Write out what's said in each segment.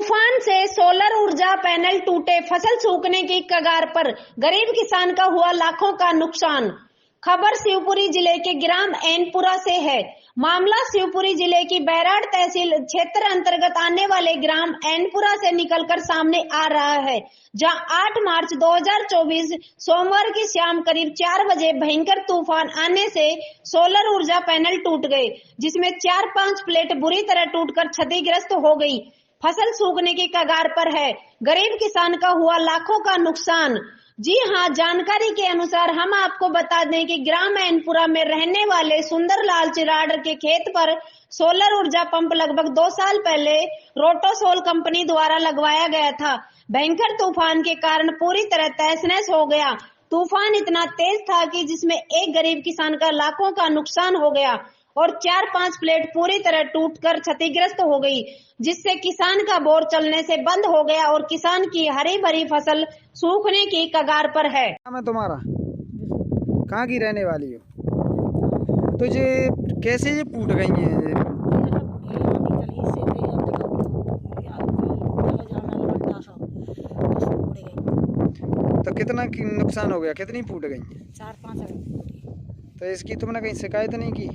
तूफान से सोलर ऊर्जा पैनल टूटे, फसल सूखने की कगार पर, गरीब किसान का हुआ लाखों का नुकसान। खबर शिवपुरी जिले के ग्राम ऐनपुरा से है। मामला शिवपुरी जिले की बैराड़ तहसील क्षेत्र अंतर्गत आने वाले ग्राम ऐनपुरा से निकलकर सामने आ रहा है, जहां 8 मार्च 2024 सोमवार की शाम करीब 4 बजे भयंकर तूफान आने से सोलर ऊर्जा पैनल टूट गए, जिसमें 4-5 प्लेट बुरी तरह टूटकर क्षतिग्रस्त हो गई। फसल सूखने की कगार पर है, गरीब किसान का हुआ लाखों का नुकसान। जी हां, जानकारी के अनुसार हम आपको बता दें कि ग्राम ऐनपुरा में रहने वाले सुंदरलाल चिराड़ के खेत पर सोलर ऊर्जा पंप लगभग 2 साल पहले रोटोसोल कंपनी द्वारा लगवाया गया था। भयंकर तूफान के कारण पूरी तरह तहस-नहस हो गया। तूफान इतना तेज था कि जिसमें एक गरीब किसान का लाखों का नुकसान हो गया और 4-5 प्लेट पूरी तरह टूटकर क्षतिग्रस्त हो गई, जिससे किसान का बोर चलने से बंद हो गया और किसान की हरी भरी फसल सूखने की कगार पर है। मैं तुम्हारा कहाँ की रहने वाली हो? तो ये कैसे ये टूट गई हैं? तो कितना नुकसान हो गया, कितनी फूट गई? 4-5। तो इसकी तुमने कहीं शिकायत नहीं की?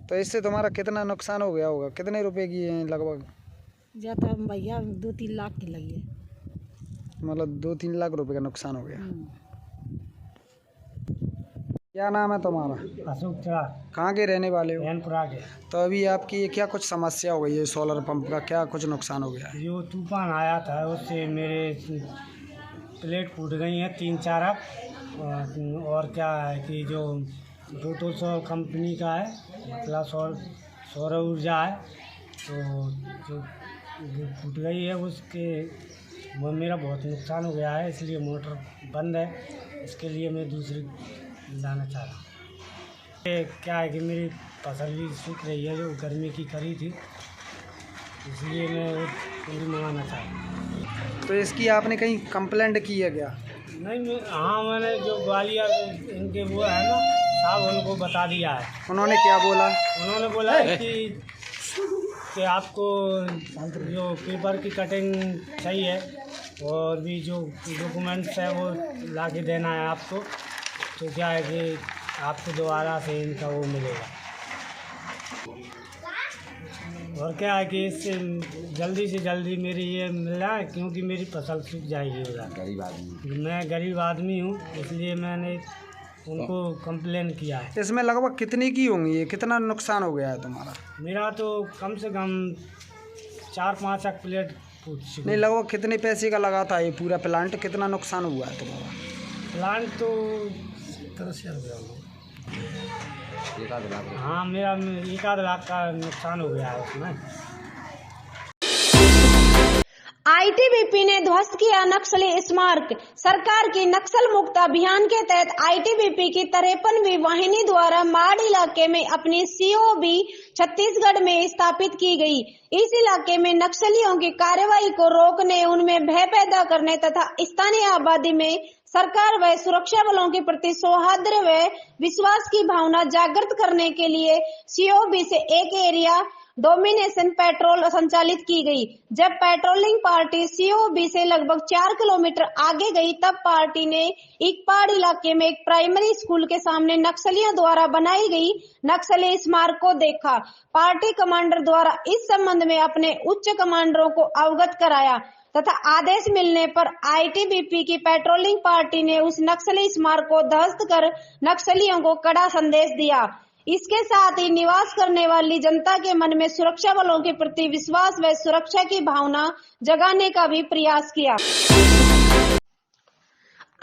तो इससे तुम्हारा कितना नुकसान हो गया होगा? कितने रुपए की है लगभग? ज्यादा भैया 2-3 लाख की लगी है। मतलब 2-3 लाख रुपए का नुकसान हो गया। क्या नाम है तुम्हारा? अशोक चिराड़। कहाँ के रहने वाले हो? ऐनपुरा के। तो अभी आपकी क्या कुछ समस्या हो गई है? सोलर पंप का क्या कुछ नुकसान हो गया है? जो तूफान आया था उससे मेरे प्लेट फूट गई हैं 3-4 और क्या है कि जो रोटोसोल कंपनी का है, मतलब सौर ऊर्जा है, तो जो फूट गई है उसके वो मेरा बहुत नुकसान हो गया है, इसलिए मोटर बंद है। इसके लिए मैं दूसरी लाना चाह रहा हूँ। ये क्या है कि मेरी फसल भी सूख रही है, जो गर्मी की करी थी, इसलिए मैं वो पूरी मंगाना चाह रहा हूँ। तो इसकी आपने कहीं कंप्लेंट की है क्या? नहीं, हाँ मैंने जो ग्वालियर इनके वो है ना साहब, उनको बता दिया है। उन्होंने क्या बोला? उन्होंने बोला है कि आपको जो पेपर की कटिंग चाहिए और भी जो डॉक्यूमेंट्स है वो ला के देना है आपको। तो क्या है कि आपको दोबारा से इनका वो मिलेगा। और क्या है कि इससे जल्दी से जल्दी मेरी ये मिला है, क्योंकि मेरी फसल सूख जाएगी उधर। गरीब आदमी, मैं गरीब आदमी हूँ, इसलिए मैंने उनको कंप्लेन किया है। इसमें लगभग कितनी की होंगी? ये कितना नुकसान हो गया है तुम्हारा? मेरा तो कम से कम 4-5 प्लेट फूट चुकी। नहीं, लगभग कितने पैसे का लगा था ये पूरा प्लांट? कितना नुकसान हुआ है तुम्हारा? प्लांट तो 70,000 हो गया। हाँ, मेरा 1-8 लाख का नुकसान हो गया है उसमें। आईटीबीपी ने ध्वस्त किया नक्सली स्मारक। सरकार की नक्सल मुक्त अभियान के तहत आईटीबीपी की 53वीं वाहिनी द्वारा माड़ इलाके में अपनी सीओबी छत्तीसगढ़ में स्थापित की गई। इस इलाके में नक्सलियों की कार्रवाई को रोकने, उनमें भय पैदा करने तथा स्थानीय आबादी में सरकार व सुरक्षा बलों के प्रति सौहार्द व विश्वास की भावना जागृत करने के लिए सीओबी से एक एरिया डोमिनेशन पेट्रोल संचालित की गई। जब पेट्रोलिंग पार्टी सीओबी से लगभग 4 किलोमीटर आगे गई, तब पार्टी ने इकपाड़ इलाके में एक प्राइमरी स्कूल के सामने नक्सलियों द्वारा बनाई गई नक्सली स्मारक को देखा। पार्टी कमांडर द्वारा इस संबंध में अपने उच्च कमांडरों को अवगत कराया तथा आदेश मिलने पर आईटीबीपी की पेट्रोलिंग पार्टी ने उस नक्सली स्मारक को ध्वस्त कर नक्सलियों को कड़ा संदेश दिया। इसके साथ ही निवास करने वाली जनता के मन में सुरक्षा बलों के प्रति विश्वास व सुरक्षा की भावना जगाने का भी प्रयास किया।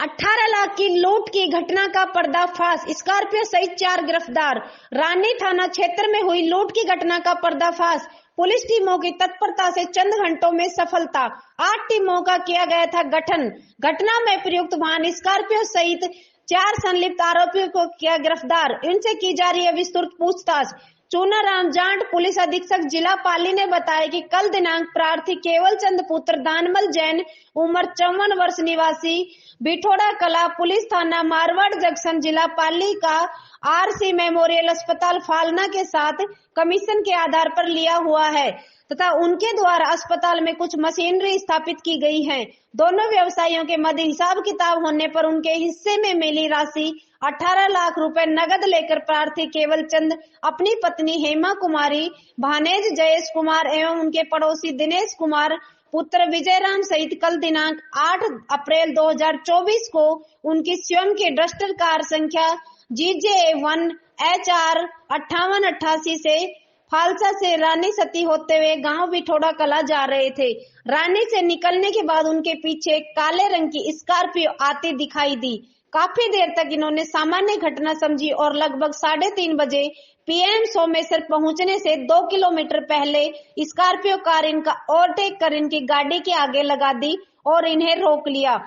18 लाख की लूट की घटना का पर्दाफाश, स्कॉर्पियो सहित 4 गिरफ्तार। रानी थाना क्षेत्र में हुई लूट की घटना का पर्दाफाश, पुलिस टीमों की तत्परता से चंद घंटों में सफलता। 8 टीमों का किया गया था गठन। घटना में प्रयुक्त वाहन स्कॉर्पियो सहित 4 संलिप्त आरोपियों को किया गिरफ्तार। इनसे की जा रही है विस्तृत पूछताछ। चूनाराम जाट पुलिस अधीक्षक जिला पाली ने बताया कि कल दिनांक प्रार्थी केवल चंद पुत्र दानमल जैन उम्र 54 वर्ष निवासी बिठोड़ा कला पुलिस थाना मारवाड़ जंक्शन जिला पाली का आरसी मेमोरियल अस्पताल फालना के साथ कमीशन के आधार पर लिया हुआ है तथा उनके द्वारा अस्पताल में कुछ मशीनरी स्थापित की गई है। दोनों व्यवसायियों के मध्य हिसाब किताब होने पर उनके हिस्से में मिली राशि 18 लाख रुपए नगद लेकर प्रार्थी केवल चंद अपनी पत्नी हेमा कुमारी, भानेज जयेश कुमार एवं उनके पड़ोसी दिनेश कुमार पुत्र विजयराम सहित कल दिनांक 8 अप्रैल 2024 को उनकी स्वयं की डस्टर कार संख्या GJ1 HR 5888 से फालसा से रानी सती होते हुए गांव बिठोड़ा कला जा रहे थे। रानी से निकलने के बाद उनके पीछे काले रंग की स्कॉर्पियो आती दिखाई दी। काफी देर तक इन्होंने सामान्य घटना समझी और लगभग 3:30 बजे PM सोमेश्वर पहुंचने से 2 किलोमीटर पहले स्कॉर्पियो कार इनका ओवरटेक कर इनकी गाड़ी के आगे लगा दी और इन्हें रोक लिया।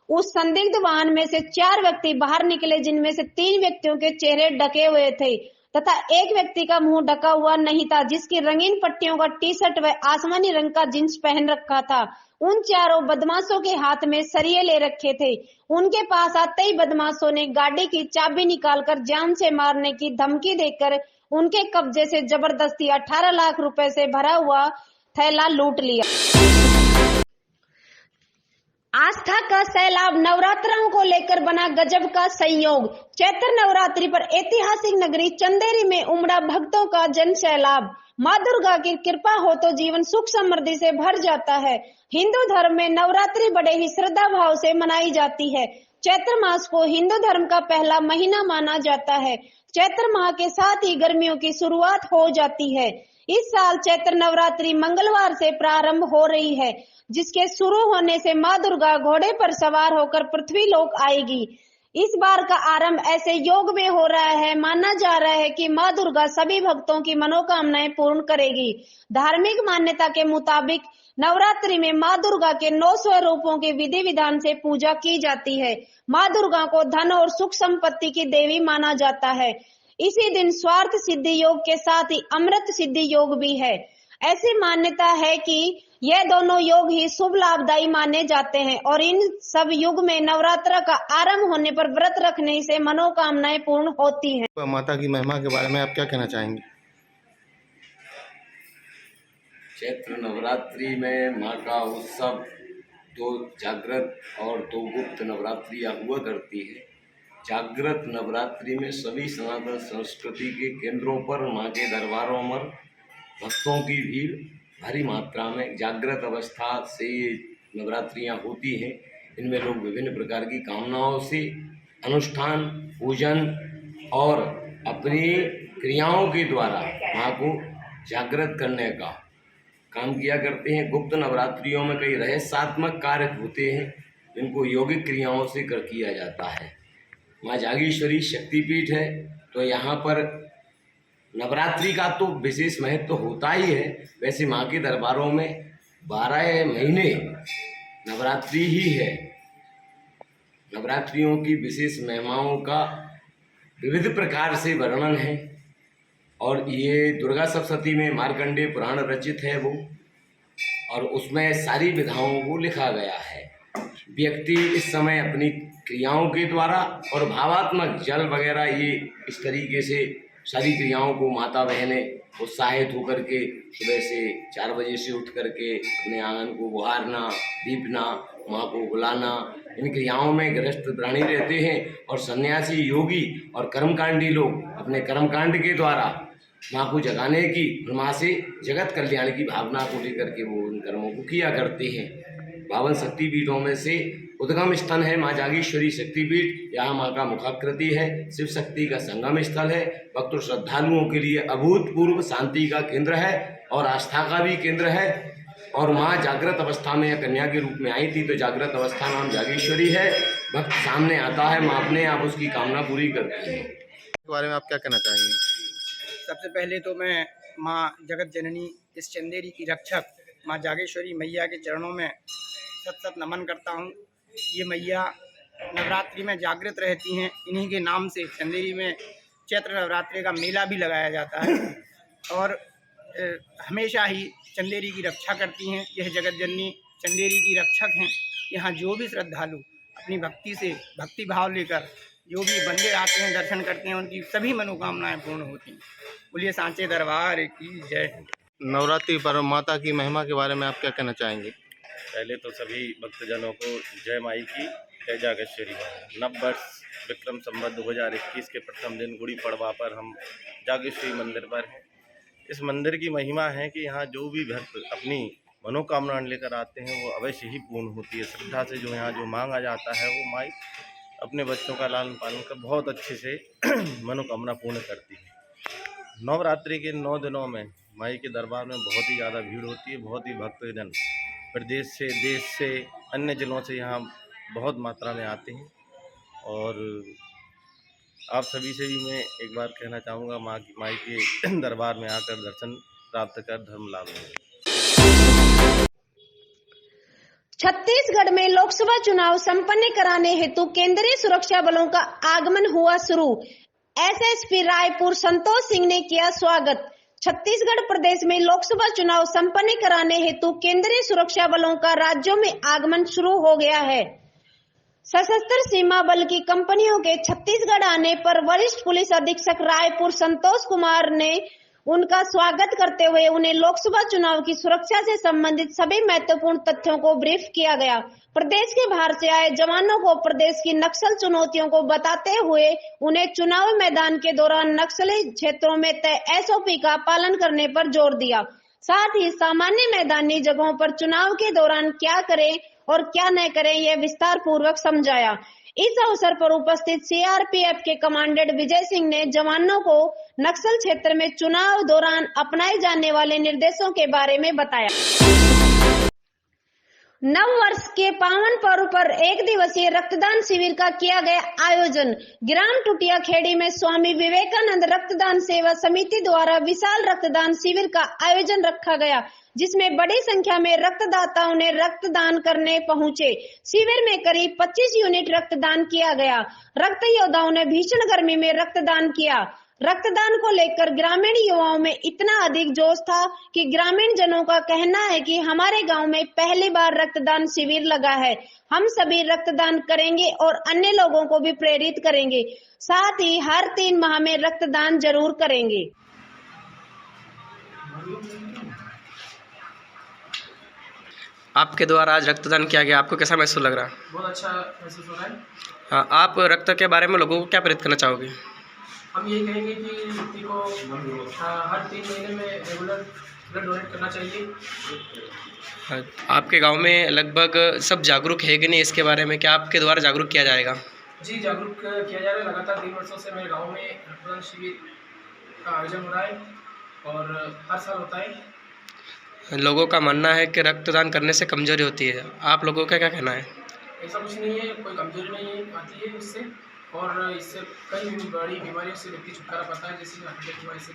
उस संदिग्ध वाहन में से 4 व्यक्ति बाहर निकले, जिनमें से 3 व्यक्तियों के चेहरे ढके हुए थे तथा एक व्यक्ति का मुंह ढका हुआ नहीं था, जिसकी रंगीन पट्टियों का टी-शर्ट व आसमानी रंग का जींस पहन रखा था। उन चारों बदमाशों के हाथ में सरिये ले रखे थे। उनके पास आते ही बदमाशों ने गाड़ी की चाबी निकालकर जान से मारने की धमकी देकर उनके कब्जे से जबरदस्ती 18 लाख रुपए से भरा हुआ थैला लूट लिया। आस्था का सैलाब, नवरात्रों को लेकर बना गजब का संयोग। चैत्र नवरात्रि पर ऐतिहासिक नगरी चंदेरी में उमड़ा भक्तों का जन सैलाब। माँ दुर्गा की कृपा हो तो जीवन सुख समृद्धि से भर जाता है। हिंदू धर्म में नवरात्रि बड़े ही श्रद्धा भाव से मनाई जाती है। चैत्र मास को हिंदू धर्म का पहला महीना माना जाता है। चैत्र माह के साथ ही गर्मियों की शुरुआत हो जाती है। इस साल चैत्र नवरात्रि मंगलवार से प्रारंभ हो रही है, जिसके शुरू होने से माँ दुर्गा घोड़े पर सवार होकर पृथ्वी लोक आएगी। इस बार का आरंभ ऐसे योग में हो रहा है, माना जा रहा है कि माँ दुर्गा सभी भक्तों की मनोकामनाएं पूर्ण करेगी। धार्मिक मान्यता के मुताबिक नवरात्रि में माँ दुर्गा के 9 स्वरूपों के विधि विधान से पूजा की जाती है। माँ दुर्गा को धन और सुख संपत्ति की देवी माना जाता है। इसी दिन स्वार्थ सिद्धि योग के साथ ही अमृत सिद्धि योग भी है। ऐसी मान्यता है कि यह दोनों योग ही शुभ लाभदायी माने जाते हैं और इन सब युग में नवरात्र का आरंभ होने पर व्रत रखने से मनोकामनाएं पूर्ण होती हैं। माता की महिमा के बारे में आप क्या कहना चाहेंगे? चैत्र नवरात्रि में माँ का उत्सव 2 जागृत और 2 गुप्त नवरात्रियाँ हुआ करती है। जागृत नवरात्रि में सभी सनातन संस्कृति के केंद्रों पर माँ के दरबारों में भक्तों की भीड़ भारी मात्रा में जागृत अवस्था से ये नवरात्रियाँ होती हैं। इनमें लोग विभिन्न प्रकार की कामनाओं से अनुष्ठान, पूजन और अपनी क्रियाओं के द्वारा माँ को जागृत करने का काम किया करते हैं। गुप्त नवरात्रियों में कई रहस्यात्मक कार्य होते हैं, जिनको यौगिक क्रियाओं से किया जाता है। माँ जागेश्वरी शक्तिपीठ है, तो यहाँ पर नवरात्रि का तो विशेष महत्व होता ही है। वैसे माँ के दरबारों में 12 महीने नवरात्रि ही है। नवरात्रियों की विशेष महिमाओं का विविध प्रकार से वर्णन है और ये दुर्गा सप्तशती में मार्कंडेय पुराण रचित है वो, और उसमें सारी विधाओं को लिखा गया है। व्यक्ति इस समय अपनी क्रियाओं के द्वारा और भावात्मक जल वगैरह ये इस तरीके से सारी क्रियाओं को माता बहनें उत्साहित होकर के सुबह से 4 बजे से उठ करके अपने आंगन को बुहारना, दीपना, माँ को बुलाना, इन क्रियाओं में गृहस्थ प्राणी रहते हैं। और सन्यासी, योगी और कर्मकांडी लोग अपने कर्मकांड के द्वारा माँ को जगाने की और माँ से जगत कल्याण की भावना को लेकर के वो उन कर्मों को किया करते हैं। 52 शक्तिपीठों में से उद्गम स्थल है माँ जागेश्वरी शक्तिपीठ। यहाँ माँ का मुखाकृति है, शिव शक्ति का संगम स्थल है। भक्त श्रद्धालुओं के लिए अभूतपूर्व शांति का केंद्र है और आस्था का भी केंद्र है। और माँ जागृत अवस्था में या कन्या के रूप में आई थी, तो जागृत अवस्था नाम जागेश्वरी है। भक्त सामने आता है, माँ अपने आप उसकी कामना पूरी करती है। इसके बारे में आप क्या कहना चाहेंगे? सबसे पहले तो मैं माँ जगत जननी इस चंदेरी की रक्षक माँ जागेश्वरी मैया के चरणों में सत नमन करता हूँ। ये मैया नवरात्रि में जागृत रहती हैं। इन्हीं के नाम से चंदेरी में चैत्र नवरात्रि का मेला भी लगाया जाता है। और हमेशा ही चंदेरी की रक्षा करती हैं। यह जगत जननी चंदेरी की रक्षक हैं। यहाँ जो भी श्रद्धालु अपनी भक्ति से भक्ति भाव लेकर जो भी मंदिर आते हैं, दर्शन करते हैं, उनकी सभी मनोकामनाएं पूर्ण होती हैं। बोलिए सांचे दरबार की जय। नवरात्रि पर माता की महिमा के बारे में आप क्या कहना चाहेंगे? पहले तो सभी भक्तजनों को जय माई की, जय जागेश्वरी माई। नव वर्ष विक्रम संवत 2021 के प्रथम दिन गुड़ी पड़वा पर हम जागेश्वरी मंदिर पर हैं। इस मंदिर की महिमा है कि यहाँ जो भी भक्त अपनी मनोकामना लेकर आते हैं वो अवश्य ही पूर्ण होती है। श्रद्धा से जो यहाँ जो मांगा जाता है वो माई अपने बच्चों का लालन पालन कर बहुत अच्छे से मनोकामना पूर्ण करती है। नवरात्रि के 9 दिनों में माई के दरबार में बहुत ही ज़्यादा भीड़ होती है। बहुत ही भक्तजन प्रदेश से, देश से, अन्य जिलों से यहाँ बहुत मात्रा में आते हैं। और आप सभी से भी मैं एक बार कहना चाहूँगा, माई के दरबार में आकर दर्शन प्राप्त कर धर्म लाभ लें। छत्तीसगढ़ में लोकसभा चुनाव संपन्न कराने हेतु केंद्रीय सुरक्षा बलों का आगमन हुआ शुरू। एसएसपी रायपुर संतोष सिंह ने किया स्वागत। छत्तीसगढ़ प्रदेश में लोकसभा चुनाव संपन्न कराने हेतु केंद्रीय सुरक्षा बलों का राज्यों में आगमन शुरू हो गया है। सशस्त्र सीमा बल की कंपनियों के छत्तीसगढ़ आने पर वरिष्ठ पुलिस अधीक्षक रायपुर संतोष कुमार ने उनका स्वागत करते हुए उन्हें लोकसभा चुनाव की सुरक्षा से संबंधित सभी महत्वपूर्ण तथ्यों को ब्रीफ किया गया। प्रदेश के बाहर से आए जवानों को प्रदेश की नक्सल चुनौतियों को बताते हुए उन्हें चुनाव मैदान के दौरान नक्सली क्षेत्रों में तय एसओपी का पालन करने पर जोर दिया। साथ ही सामान्य मैदानी जगहों पर चुनाव के दौरान क्या करें और क्या न करें यह विस्तार पूर्वक समझाया। इस अवसर पर उपस्थित सीआरपीएफ के कमांडेंट विजय सिंह ने जवानों को नक्सल क्षेत्र में चुनाव दौरान अपनाए जाने वाले निर्देशों के बारे में बताया। नव वर्ष के पावन पर्व पर एक दिवसीय रक्तदान शिविर का किया गया आयोजन। ग्राम टुटिया खेड़ी में स्वामी विवेकानंद रक्तदान सेवा समिति द्वारा विशाल रक्तदान शिविर का आयोजन रखा गया, जिसमें बड़ी संख्या में रक्तदाताओं ने रक्तदान करने पहुंचे। शिविर में करीब 25 यूनिट रक्तदान किया गया। रक्त योद्धाओं ने भीषण गर्मी में रक्तदान किया। रक्तदान को लेकर ग्रामीण युवाओं में इतना अधिक जोश था कि ग्रामीण जनों का कहना है कि हमारे गांव में पहली बार रक्तदान शिविर लगा है। हम सभी रक्तदान करेंगे और अन्य लोगों को भी प्रेरित करेंगे। साथ ही हर 3 माह में रक्तदान जरूर करेंगे। आपके द्वारा आज रक्तदान किया गया, आपको कैसा महसूस लग रहा है? बहुत अच्छा महसूस हो रहा है। हाँ, आप रक्त के बारे में लोगों को क्या प्रेरित करना चाहोगे? हम ये कहेंगे कि व्यक्ति को हर 3 महीने में रेगुलर ब्लड डोनेट करना चाहिए। हाँ, आपके गांव में लगभग सब जागरूक है कि नहीं इसके बारे में? क्या आपके द्वारा जागरूक किया जाएगा? जी, जागरूक किया जा रहा है। लगातार 3 वर्षों से मेरे गाँव में रक्तदान शिविर का आयोजन हो रहा है और हर साल होता है। लोगों का मानना है कि रक्तदान करने से कमजोरी होती है, आप लोगों का क्या कहना है? ऐसा कुछ नहीं है, कोई कमजोरी नहीं आती है इससे, और इससे कई बड़ी बीमारियों से व्यक्ति छुटकारा पाता है, जैसे हार्ट अटैक की वजह से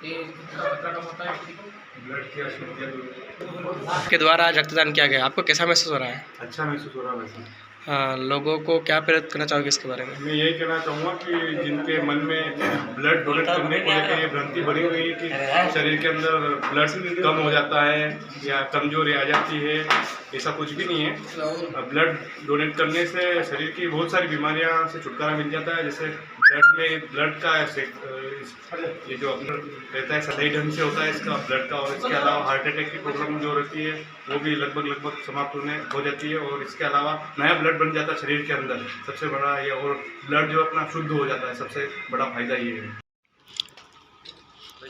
ये खतरा कम होता है व्यक्ति को। ब्लड की अशुद्धि आपके द्वारा आज रक्तदान किया गया, आपको कैसा महसूस हो रहा है? अच्छा महसूस हो रहा है। वैसे हाँ, लोगों को क्या प्रेरित करना चाहोगे इसके बारे में? मैं यही कहना चाहूँगा कि जिनके मन में ब्लड डोनेट करने को लेकर ये भ्रांति बनी हुई है कि शरीर के अंदर ब्लड कम हो जाता है या कमजोरी आ जाती है, ऐसा कुछ भी नहीं है। ब्लड डोनेट करने से शरीर की बहुत सारी बीमारियां से छुटकारा मिल जाता है। जैसे ब्लड का ये जो रहता है सही ढंग से होता है इसका ब्लड का, और इसके अलावा हार्ट अटैक की प्रॉब्लम जो रहती है वो भी लगभग समाप्त हो जाती है। और इसके अलावा नया ब्लड बन जाता है शरीर के अंदर, सबसे बड़ा ये, और ब्लड जो अपना शुद्ध हो जाता है, सबसे बड़ा फायदा ये है।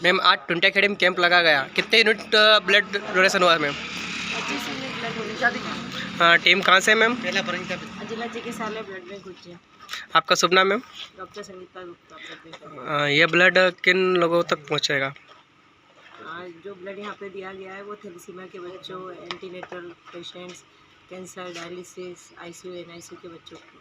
मैम, आज टुंटिया खेड़ी में कैंप लगा गया, कितने यूनिट ब्लड डोनेशन हुआ मैम? 25 unit blood donation. हाँ, टीम कहाँ से मैम? जिला चिकित्सालय ब्लड बैंक गुज्जिया। आपका शुभ नाम मैम? डॉक्टर संगीता गुप्ता। ये ब्लड किन लोगों तक पहुँचेगा? जो ब्लड यहाँ पे दिया गया है वो थैलेसीमिया के बच्चों, antenatal patients, cancer, dialysis, ICU, NICU के बच्चों को।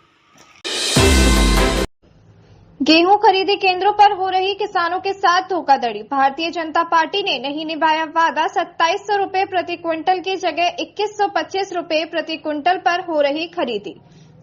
गेहूं खरीदी केंद्रों पर हो रही किसानों के साथ धोखाधड़ी। भारतीय जनता पार्टी ने नहीं निभाया वादा। 2700 रुपए प्रति क्विंटल की जगह 2125 रुपए प्रति क्विंटल पर हो रही खरीदी।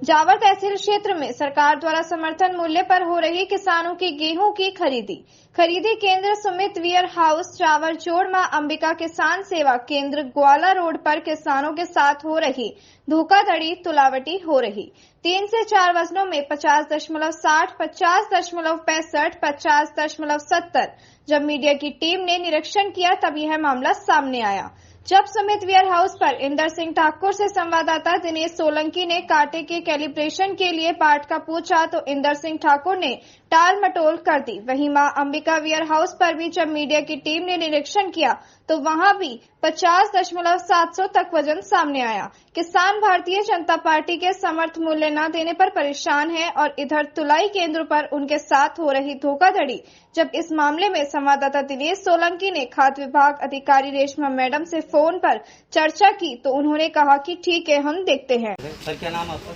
जावर तहसील क्षेत्र में सरकार द्वारा समर्थन मूल्य पर हो रही किसानों की गेहूं की खरीदी केंद्र सुमित वेयर हाउस जावर जोड़ मां अंबिका किसान सेवा केंद्र ग्वाला रोड पर किसानों के साथ हो रही धोखाधड़ी तुलावटी हो रही। 3 से 4 वजनों में 50.60, 50.65, 50.70 जब मीडिया की टीम ने निरीक्षण किया तब यह मामला सामने आया। जब सुमित वेयर हाउस पर इंदर सिंह ठाकुर से संवाददाता दिनेश सोलंकी ने कांटे के कैलिब्रेशन के लिए पार्ट का पूछा तो इंदर सिंह ठाकुर ने टाल मटोल कर दी। वहीं मां अंबिका वेयर हाउस पर भी जब मीडिया की टीम ने निरीक्षण किया तो वहां भी 50.700 तक वजन सामने आया। किसान भारतीय जनता पार्टी के समर्थ मूल्य न देने पर परेशान है और इधर तुलाई केंद्र पर उनके साथ हो रही धोखाधड़ी। जब इस मामले में संवाददाता दिनेश सोलंकी ने खाद्य विभाग अधिकारी रेशमा मैडम से फोन पर चर्चा की तो उन्होंने कहा कि ठीक है, हम देखते हैं। सर क्या नाम आपका?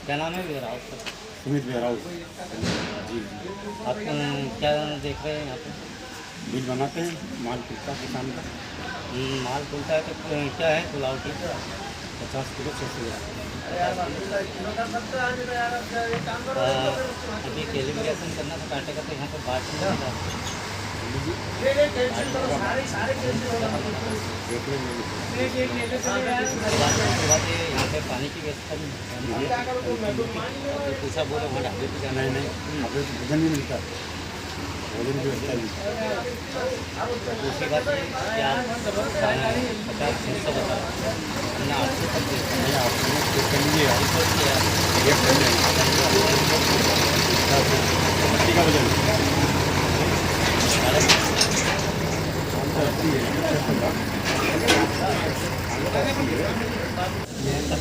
क्या नाम है वेयर हाउस का? सुमित वेयर हाउस जी। आप क्या देख रहे हैं यहाँ पे? बिल बनाते हैं, माल खुलता किसान का। माल खुलता है तो क्या है तुलावटी? 50 किलो 600 अभी कैलिब्रेशन करना था कांटे का तो यहाँ पर बाट नहीं मिला। यहाँ पे पानी की व्यवस्था पूछा बोले वहाँ ढाबे पे जाना है। नहीं ढाबे पे भोजन नहीं मिलता, भोजन की व्यवस्था नहीं। दूसरी बात क्या 50-600 बता हमने 800 तक देखा। 800 कर लीजिए का वजन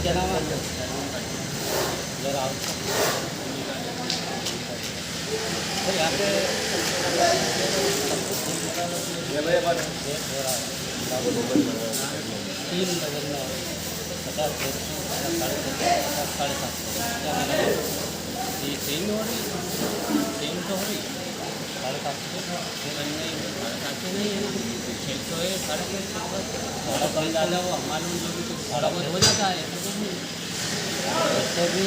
क्या नाम है यहाँ पे 3 वजन में 50 750 3 हो रही 3 तो हो रही 750 नहीं है 600 है 650 थोड़ा कम ज़्यादा हो मालूम जो भी तो थोड़ा बहुत हो जाता है तो भी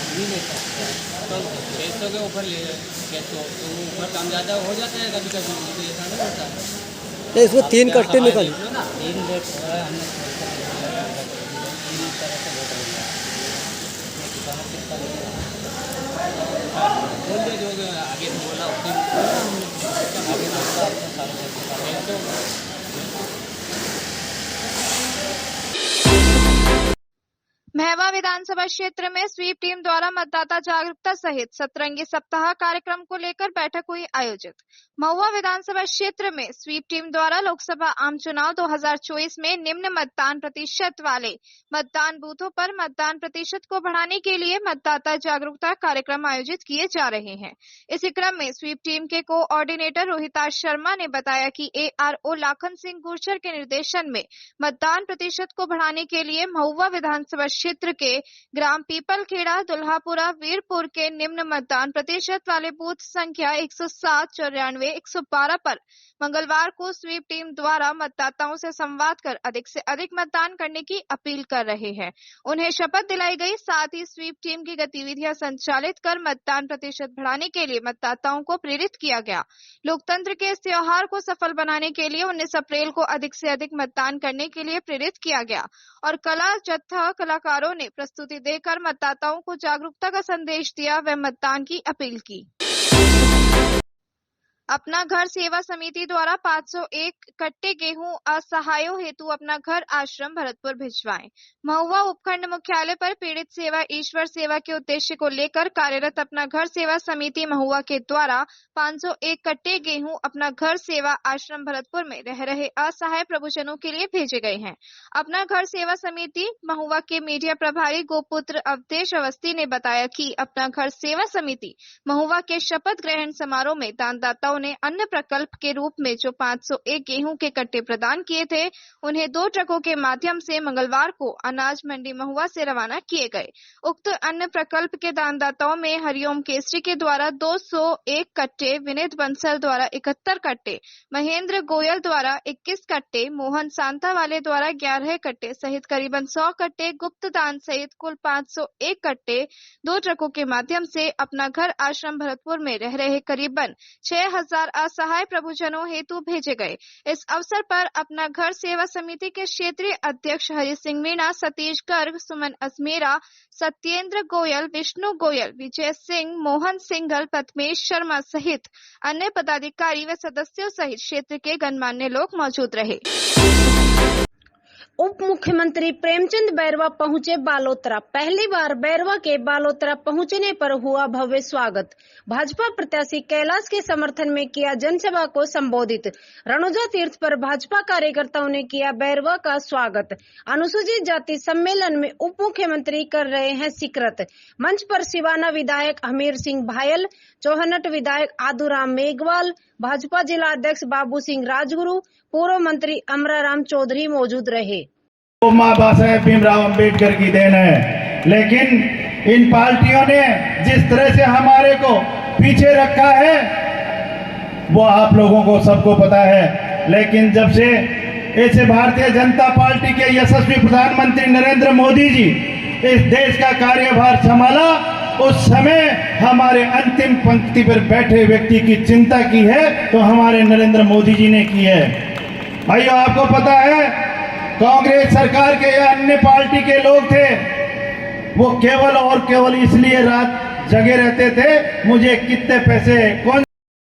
नहीं ले सकते तो 600 के ऊपर ले 600 तो ऊपर कम ज़्यादा हो जाता है कभी कभी तो ऐसा नहीं होता है। तो इसमें 3 कट्टे निकल 3 रेट हो रहा है हमने 3 तरह से रेट हो गया किसानों कितना बोल दे जो आगे बोला आगे महवा विधानसभा क्षेत्र में स्वीप टीम द्वारा मतदाता जागरूकता सहित सतरंगी सप्ताह कार्यक्रम को लेकर बैठक हुई आयोजित। महुआ विधानसभा क्षेत्र में स्वीप टीम द्वारा लोकसभा आम चुनाव 2024 में निम्न मतदान प्रतिशत वाले मतदान बूथों पर मतदान प्रतिशत को बढ़ाने के लिए मतदाता जागरूकता कार्यक्रम आयोजित किए जा रहे हैं। इसी क्रम में स्वीप टीम के कोऑर्डिनेटर रोहिता शर्मा ने बताया कि ARO लाखन सिंह गुर्जर के निर्देशन में मतदान प्रतिशत को बढ़ाने के लिए महुआ विधानसभा क्षेत्र के ग्राम पीपलखेड़ा, दुल्हापुरा, वीरपुर के निम्न मतदान प्रतिशत वाले बूथ संख्या 107, 94, 112 पर मंगलवार को स्वीप टीम द्वारा मतदाताओं से संवाद कर अधिक से अधिक मतदान करने की अपील कर रहे हैं। उन्हें शपथ दिलाई गई। साथ ही स्वीप टीम की गतिविधियां संचालित कर मतदान प्रतिशत बढ़ाने के लिए मतदाताओं को प्रेरित किया गया। लोकतंत्र के इस त्योहार को सफल बनाने के लिए 19 अप्रैल को अधिक से अधिक मतदान करने के लिए प्रेरित किया गया और कला जत्था कलाकारों ने प्रस्तुति देकर मतदाताओं को जागरूकता का संदेश दिया व मतदान की अपील की। अपना घर सेवा समिति द्वारा 501 कट्टे गेहूं असहायों हेतु अपना घर आश्रम भरतपुर भिजवाएं। महुआ उपखंड मुख्यालय पर पीड़ित सेवा ईश्वर सेवा के उद्देश्य को लेकर कार्यरत अपना घर सेवा समिति महुआ के द्वारा 501 कट्टे गेहूं अपना घर सेवा आश्रम भरतपुर में रह रहे असहाय प्रभुजनों के लिए भेजे गए हैं। अपना घर सेवा समिति महुआ के मीडिया प्रभारी गोपुत्र अवधेश अवस्थी ने बताया कि अपना घर सेवा समिति महुआ के शपथ ग्रहण समारोह में दानदाताओं ने अन्य प्रकल्प के रूप में जो 501 गेहूं के कट्टे प्रदान किए थे, उन्हें 2 ट्रकों के माध्यम से मंगलवार को अनाज मंडी महुआ से रवाना किए गए। उक्त अन्य प्रकल्प के दानदाताओं में हरिओम केसरी के द्वारा 201 कट्टे, विनीत बंसल द्वारा 71 कट्टे, महेंद्र गोयल द्वारा 21 कट्टे, मोहन सांता वाले द्वारा 11 कट्टे सहित करीबन 100 कट्टे गुप्त दान सहित कुल 501 कट्टे 2 ट्रकों के माध्यम से अपना घर आश्रम भरतपुर में रह रहे करीबन 6000 असहाय प्रभुजनों हेतु भेजे गए। इस अवसर पर अपना घर सेवा समिति के क्षेत्रीय अध्यक्ष हरि सिंह मीणा, सतीश गर्ग, सुमन अजमेरा, सत्येंद्र गोयल, विष्णु गोयल, विजय सिंह, मोहन सिंघल, पद्मेश शर्मा सहित अन्य पदाधिकारी व सदस्यों सहित क्षेत्र के गणमान्य लोग मौजूद रहे। उप मुख्यमंत्री प्रेमचंद बैरवा पहुंचे बालोतरा। पहली बार बैरवा के बालोतरा पहुंचने पर हुआ भव्य स्वागत। भाजपा प्रत्याशी कैलाश के समर्थन में किया जनसभा को संबोधित। रणोजा तीर्थ पर भाजपा कार्यकर्ताओं ने किया बैरवा का स्वागत। अनुसूचित जाति सम्मेलन में उप मुख्यमंत्री कर रहे हैं शिरकत। मंच पर सिवाना विधायक हमीर सिंह भायल, चौहनट विधायक आदूराम मेघवाल, भाजपा जिला अध्यक्ष बाबू सिंह राजगुरु, पूर्व मंत्री अमराराम चौधरी मौजूद रहे। माँ साहेब भीमराव अंबेडकर की देन है, लेकिन इन पार्टियों ने जिस तरह से हमारे को पीछे रखा है वो आप लोगों को सबको पता है। लेकिन जब से ऐसे भारतीय जनता पार्टी के यशस्वी प्रधानमंत्री नरेंद्र मोदी जी इस देश का कार्यभार संभाला, उस समय हमारे अंतिम पंक्ति पर बैठे व्यक्ति की चिंता की है तो हमारे नरेंद्र मोदी जी ने की है। भाइयों, आपको पता है कांग्रेस सरकार के या अन्य पार्टी के लोग थे, वो केवल और केवल इसलिए रात जगे रहते थे मुझे कितने पैसे कौन